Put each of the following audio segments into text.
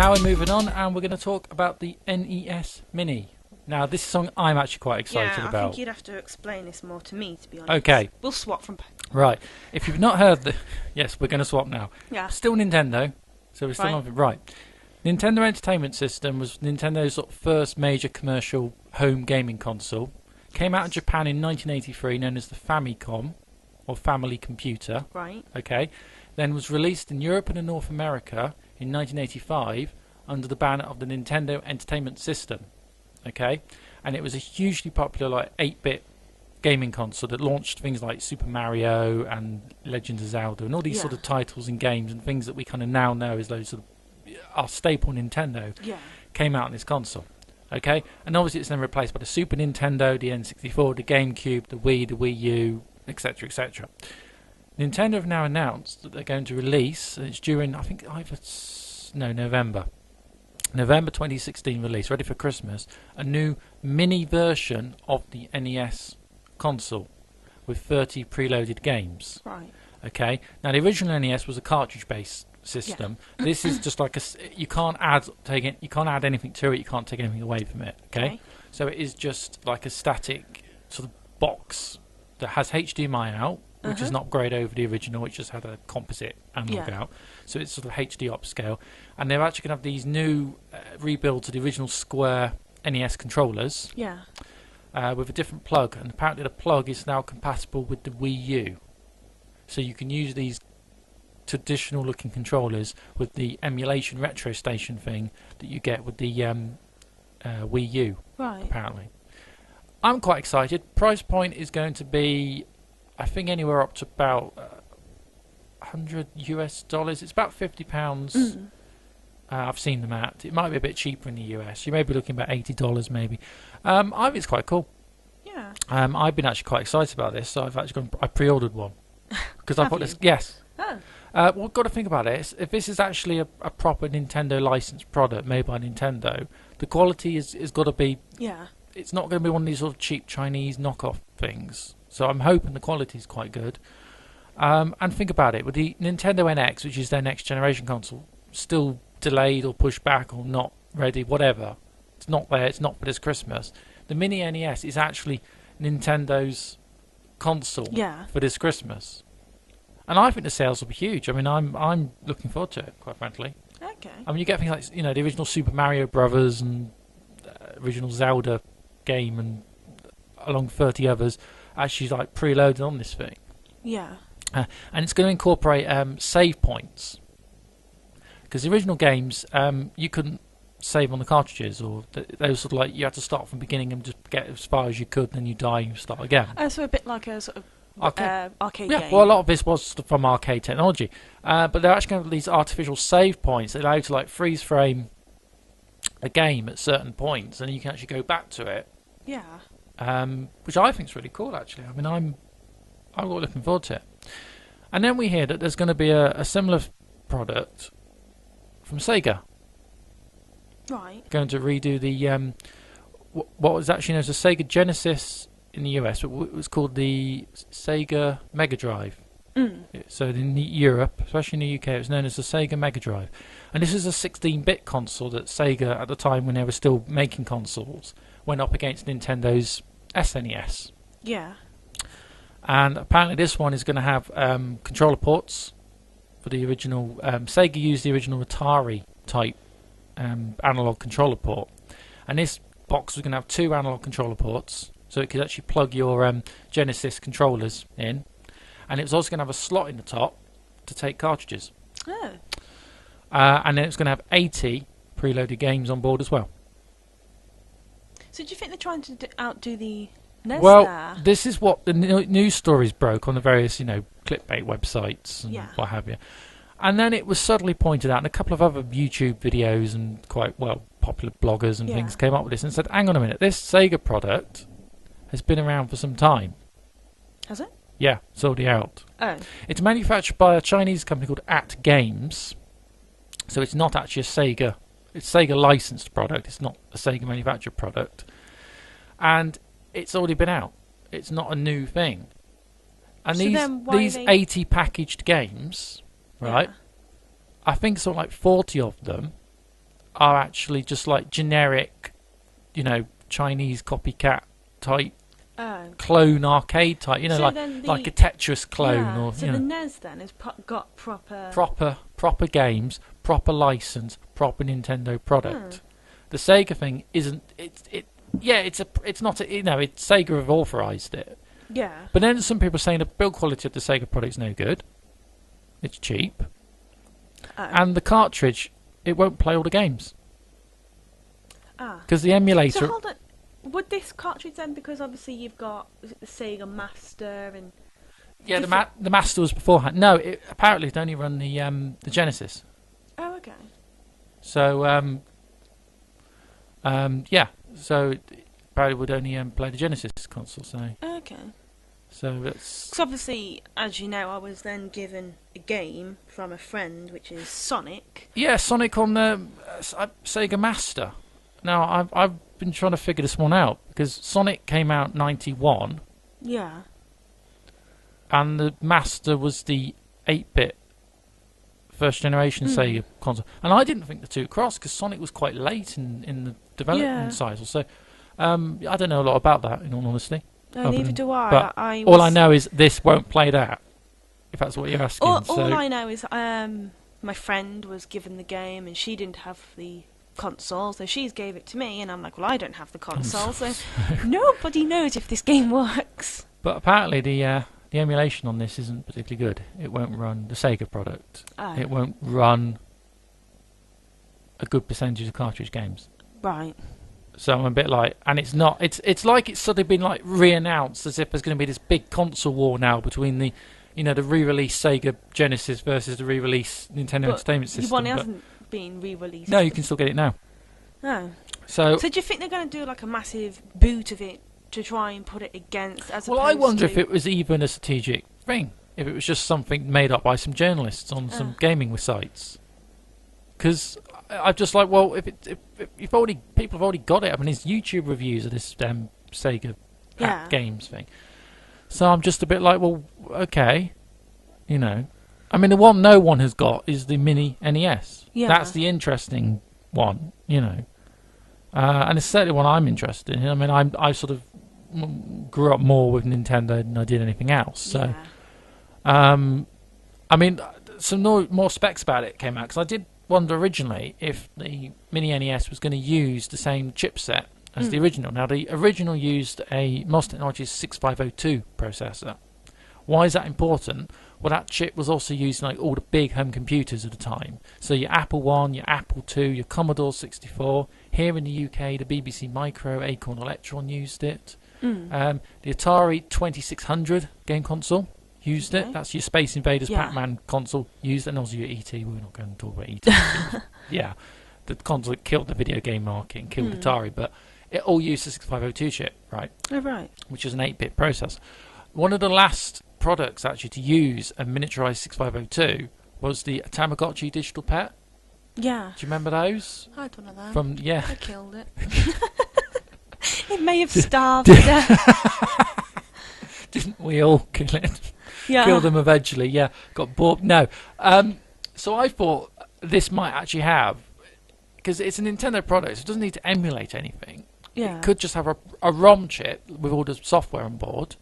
Now we're moving on, and we're going to talk about the NES Mini. Now, this is something I'm actually quite excited about. I think you'd have to explain this more to me, to be honest. Okay. We'll swap from... Right. If you've not heard the... Yes, we're going to swap now. Yeah. Still Nintendo, so we're still Right. on... Right. Nintendo Entertainment System was Nintendo's sort of first major commercial home gaming console. Came out in Japan in 1983, known as the Famicom, or Family Computer. Right. Okay. Then was released in Europe and in North America in 1985 under the banner of the Nintendo Entertainment System. Okay. And it was a hugely popular, like, 8-bit gaming console that launched things like Super Mario and Legend of Zelda and all these sort of titles and games and things that we kind of now know as those sort of our staple Nintendo came out on this console. Okay, and obviously it's then replaced by the Super Nintendo, the N64, the GameCube, the Wii, the Wii U, etc., etc. Nintendo have now announced that they're going to release, and it's during, I think, November 2016 release, ready for Christmas, a new mini version of the NES console with 30 preloaded games. Right. Okay. Now the original NES was a cartridge-based system. Yeah. This is just like you can't add anything to it. You can't take anything away from it. Okay. So it is just like a static sort of box that has HDMI out, which is an upgrade over the original, which just had a composite analog out. So it's sort of HD upscale, and they're actually going to have these new rebuilds of the original square NES controllers. Yeah. With a different plug, and apparently the plug is now compatible with the Wii U. So you can use these traditional looking controllers with the emulation retro station thing that you get with the Wii U. Right. Apparently. I'm quite excited. Price point is going to be, I think, anywhere up to about $100 US. It's about £50. I've seen them at. It might be a bit cheaper in the US. You may be looking about $80 maybe. I think it's quite cool. Yeah. I've been actually quite excited about this, so I've actually I pre-ordered one because I thought this. Yes. Oh. Well, we've got to think about it. If this is actually a proper Nintendo licensed product made by Nintendo, the quality is got to be. Yeah. It's not going to be one of these sort of cheap Chinese knockoff things. So I'm hoping the quality is quite good. And think about it, with the Nintendo NX, which is their next generation console, still delayed or pushed back or not ready, whatever. It's not there. It's not for this Christmas. The Mini NES is actually Nintendo's console for this Christmas, and I think the sales will be huge. I mean, I'm looking forward to it, quite frankly. Okay. I mean, you get things like the original Super Mario Brothers and original Zelda game, and along 30 others actually like preloaded on this thing. Yeah. And it's going to incorporate save points. Because the original games, you couldn't save on the cartridges, or they were sort of like you had to start from the beginning and just get as far as you could, then you die and you start again. So a bit like a sort of arcade game. Well, a lot of this was from arcade technology, but they're actually going to have these artificial save points that allow you to like freeze frame a game at certain points, and you can actually go back to it. Yeah. Which I think is really cool, actually. I mean, I'm really looking forward to it. And then we hear that there's going to be a similar product from Sega. Right. Going to redo the what was actually known as the Sega Genesis in the US, but it was called the Sega Mega Drive. So in Europe, especially in the UK, it was known as the Sega Mega Drive. And this is a 16-bit console that Sega, at the time when they were still making consoles, went up against Nintendo's SNES. Yeah. And apparently this one is going to have controller ports for the original. Sega used the original Atari type analog controller port, and this box was going to have 2 analog controller ports, so it could actually plug your Genesis controllers in, and it was also going to have a slot in the top to take cartridges. Oh. And then it's going to have 80 preloaded games on board as well. So do you think they're trying to outdo the NES? Well, this is what the news stories broke on the various, clickbait websites and what have you. And then it was suddenly pointed out, and a couple of other YouTube videos and quite popular bloggers and things came up with this and said, hang on a minute, this Sega product has been around for some time. Has it? Yeah, it's already out. Oh. It's manufactured by a Chinese company called At Games, so it's not actually a Sega. It's Sega licensed product. It's not a Sega manufactured product, and it's already been out. It's not a new thing. And so these 80 packaged games, right? Yeah. I think something like 40 of them are actually just like generic, Chinese copycat type Oh. clone arcade type, So like then like a Tetris clone, yeah. or So the NES then has got proper. proper games, proper license, proper Nintendo product. The Sega thing isn't. It's not. It's Sega have authorized it. Yeah. But then some people are saying the build quality of the Sega product is no good. It's cheap, and the cartridge it won't play all the games because the emulator. So hold on. Would this cartridge then, because obviously you've got the Sega Master and the Master was beforehand. No, apparently it only run the Genesis. oh, okay. So so it probably would only play the Genesis console. So it's Because obviously, as you know, I was then given a game from a friend, which is Sonic. yeah, Sonic on the Sega Master. Now I've been trying to figure this one out because Sonic came out 91. Yeah. And the Master was the 8-bit first generation Sega console. And I didn't think the two crossed because Sonic was quite late in the development cycle. So I don't know a lot about that, in all honesty. No, neither do I. But all I know is this won't play that, if that's what you're asking. All I know is my friend was given the game and she didn't have the console, so she's gave it to me, and I'm like, well, I don't have the console, so nobody knows if this game works. But apparently the emulation on this isn't particularly good. It won't run the Sega product. It won't run a good percentage of cartridge games. Right. So I'm a bit like, and it's not. It's like it's sort of been like re-announced as if there's going to be this big console war now between the, the re-release Sega Genesis versus the re-release Nintendo Entertainment System. The one hasn't been re-released. No, you can still get it now. Oh. So do you think they're going to do like a massive boot of it to try and put it against? Well, I wonder if it was even a strategic thing. If it was just something made up by some journalists on some gaming sites. Because I'm just like, well, if people have already got it. I mean, there's YouTube reviews of this Sega games thing. So I'm just a bit like, well, okay, I mean, the one no one has got is the Mini NES. Yeah. That's the interesting one, and it's certainly one I'm interested in. I mean, I sort of grew up more with Nintendo than I did anything else. So, I mean, some more specs about it came out because I did wonder originally if the Mini NES was going to use the same chipset as the original. Now, the original used a MOS Technologies 6502 processor. Why is that important? Well, that chip was also used in like all the big home computers at the time. So your Apple I, your Apple II, your Commodore 64. Here in the UK, the BBC Micro, Acorn Electron used it. The Atari 2600 game console used it. That's your Space Invaders Pac-Man console used it. And also your ET. We're not going to talk about ET. Yeah, the console that killed the video game market and killed Atari. But it all used the 6502 chip, right? Oh, right. Which is an 8-bit processor. One of the last products actually to use a miniaturized 6502 was the Tamagotchi digital pet. Yeah. Do you remember those? I don't know that. I killed it. It may have starved to death. Didn't we all kill it? Yeah. Kill them eventually. Yeah. Got bored. No. So I thought this might actually have, because it's a Nintendo product, so it doesn't need to emulate anything. Yeah. It could just have a ROM chip with all the software on board.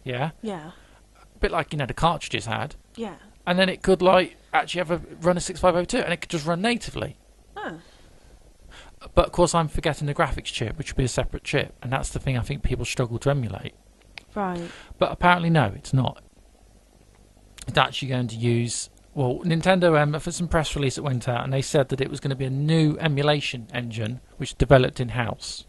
Yeah. Yeah. A bit like the cartridges had. Yeah. And then it could actually run a 6502, and it could just run natively. Oh. But of course, I'm forgetting the graphics chip, which would be a separate chip, and that's the thing I think people struggle to emulate. Right. But apparently, no, it's not. It's actually going to use. Well, Nintendo, for some press release that went out, and they said that it was going to be a new emulation engine which developed in house.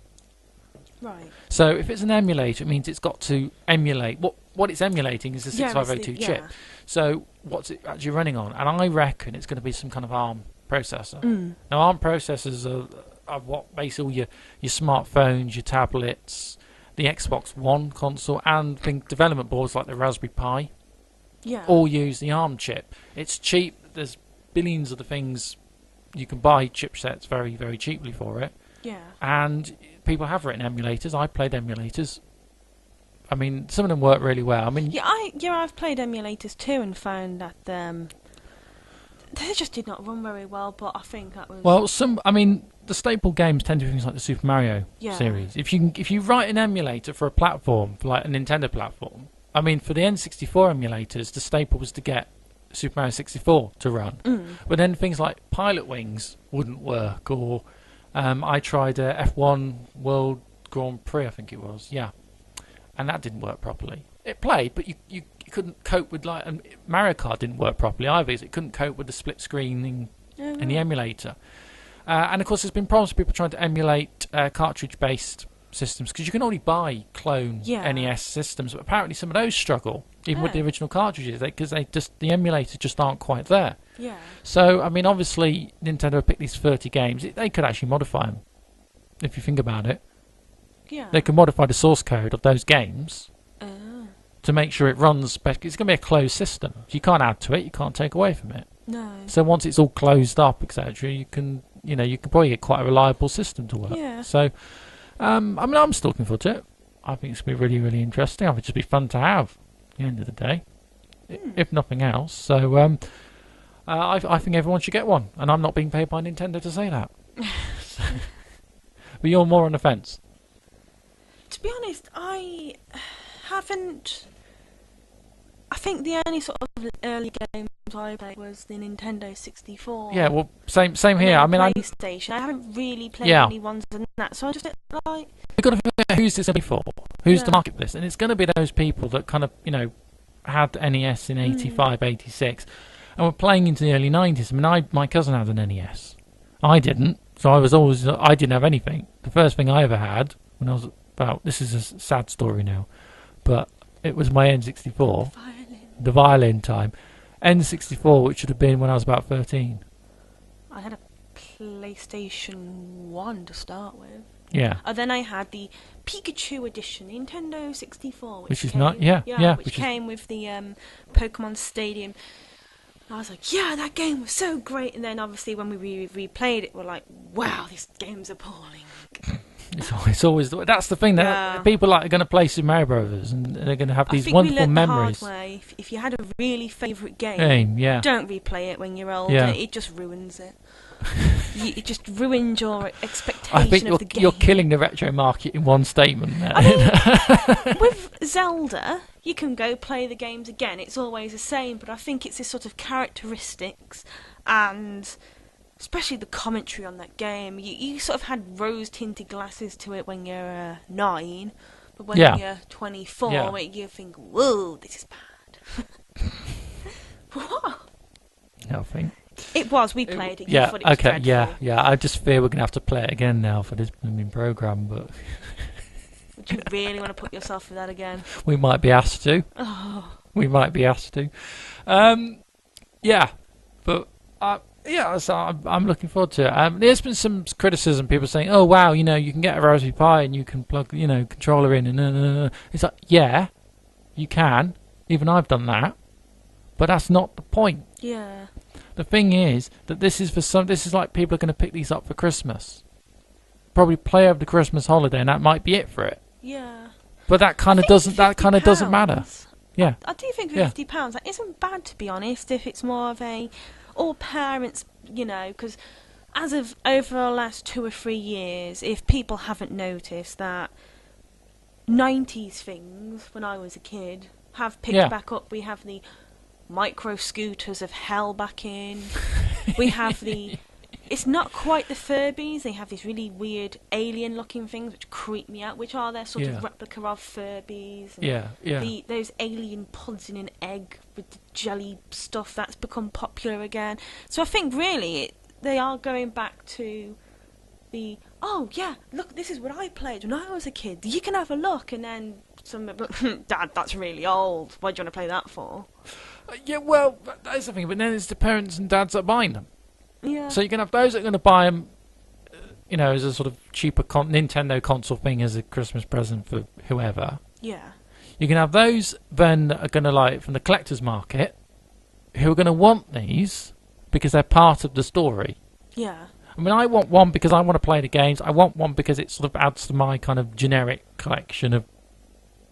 Right. So if it's an emulator, it means it's got to emulate. What it's emulating is the 6502 chip. So what's it actually running on? And I reckon it's going to be some kind of ARM processor. Now, ARM processors are what basically your smartphones, your tablets, the Xbox One console, and think development boards like the Raspberry Pi all use the ARM chip. It's cheap. There's billions of the things you can buy chipsets very, very cheaply for it. Yeah. And people have written emulators. I played emulators. I mean, some of them work really well. I mean, I've played emulators too and found that They just did not run very well, but I think that was... Well, the staple games tend to be things like the Super Mario Yeah. series. If you write an emulator for a platform, for like a Nintendo platform, I mean, for the N64 emulators, the staple was to get Super Mario 64 to run. But then things like Pilot Wings wouldn't work, or I tried F1 World Grand Prix, I think it was, yeah, and that didn't work properly. It played, but you couldn't cope with, like, Mario Kart didn't work properly either, because it couldn't cope with the split screening in the emulator. And of course, there's been problems with people trying to emulate cartridge-based systems, because you can only buy clone NES systems, but apparently some of those struggle even with the original cartridges, because the emulators just aren't quite there. Yeah. So I mean, obviously Nintendo picked these 30 games. They could actually modify them if you think about it. Yeah. They can modify the source code of those games to make sure it runs. It's going to be a closed system. You can't add to it. You can't take away from it. No. So once it's all closed up, etc., you can probably get quite a reliable system to work. Yeah. So. I mean, I'm still looking forward to it. I think it's going to be really, really interesting. I think it'll just be fun to have at the end of the day, if nothing else. So I think everyone should get one, and I'm not being paid by Nintendo to say that. But you're more on the fence. To be honest, I haven't... I think the only sort of early games I played was the Nintendo 64. Yeah, well, same here. I mean, PlayStation. I haven't really played any ones than that, so I just like... We've got to figure out who's this going to be for. Who's the market for this? And it's going to be those people that kind of, had NES in 85, 86, and were playing into the early 90s. I mean, my cousin had an NES. I didn't, so I didn't have anything. The first thing I ever had when I was about... This is a sad story now, but it was my N64. The violin time. N64, which should have been when I was about 13. I had a PlayStation 1 to start with. Yeah. And then I had the Pikachu edition, Nintendo 64, which is not, which came with the Pokemon Stadium. I was like, yeah, that game was so great. And then obviously when we replayed it, we're like, wow, this game's appalling. It's always that's the thing that people are going to play Super Mario Brothers, and they're going to have these wonderful memories. The hard way. If you had a really favourite game, don't replay it when you're older. Yeah. It just ruins it. It just ruins your expectation of the game. You're killing the retro market in one statement there. I mean, with Zelda, you can go play the games again. It's always the same, but I think it's this sort of characteristics and... especially the commentary on that game. You sort of had rose-tinted glasses to it when you're 9, but when you're 24, you think, whoa, this is bad. What? Nothing. It was. We played it. You thought it was dreadful. I just fear we're going to have to play it again now for this programme, but... Would you really want to put yourself through that again? We might be asked to. Oh. We might be asked to. But... yeah, so I'm looking forward to it. There's been some criticism, people saying, "Oh wow, you can get a Raspberry Pi and you can plug, controller in." And it's like, yeah, you can. Even I've done that, but that's not the point. Yeah. The thing is that this is like people are going to pick these up for Christmas, probably play over the Christmas holiday, and that might be it for it. Yeah. But that kind of doesn't matter. Yeah. I do think £50 that isn't bad, to be honest. If it's more of a all parents, because as of over the last 2 or 3 years, if people haven't noticed that 90s things when I was a kid have picked back up. We have the micro scooters of hell back in. We have the... It's not quite the Furbies. They have these really weird alien-looking things which creep me out, which are their sort of replica of Furbies. And those alien pods in an egg with the jelly stuff, that's become popular again. So I think really they are going back to the, oh yeah, look, this is what I played when I was a kid. You can have a look, and then some, Dad, that's really old. Why do you want to play that for? Yeah, well, that is the thing. But then it's the parents and dads that are buying them. Yeah. So you can have those that are going to buy them, as a sort of cheaper Nintendo console thing as a Christmas present for whoever. Yeah. You can have those then that are going to like from the collector's market, who are going to want these because they're part of the story. Yeah. I mean, I want one because I want to play the games. I want one because it sort of adds to my kind of generic collection of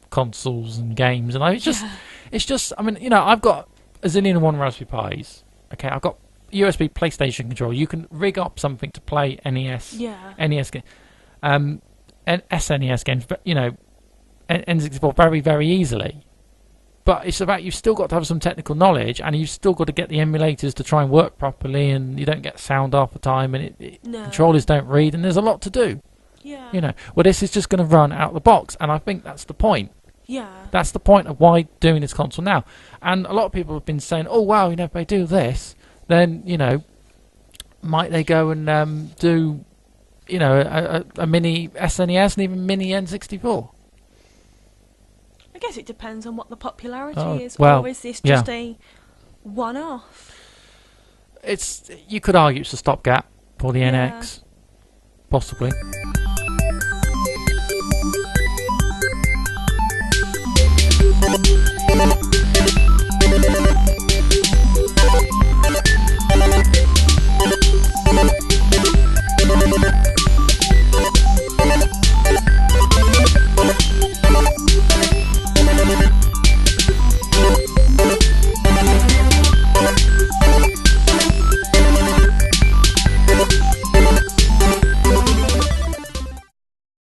consoles and games. And it's just, I mean, I've got a zillion and one Raspberry Pis. Okay, I've got USB PlayStation controller. You can rig up something to play NES, NES game, and SNES games, but N64 very, very easily. But it's about, you've still got to have some technical knowledge, and you've still got to get the emulators to try and work properly, and you don't get sound half the time, and controllers don't read, and there's a lot to do. Yeah. Well, this is just going to run out of the box, and I think that's the point. Yeah. That's the point of why doing this console now. And a lot of people have been saying, oh, wow, if they do this, then, might they go and do, a mini SNES and even mini N64? I guess it depends on what the popularity is. Well, or is this just a one-off? You could argue it's a stopgap for the NX, possibly.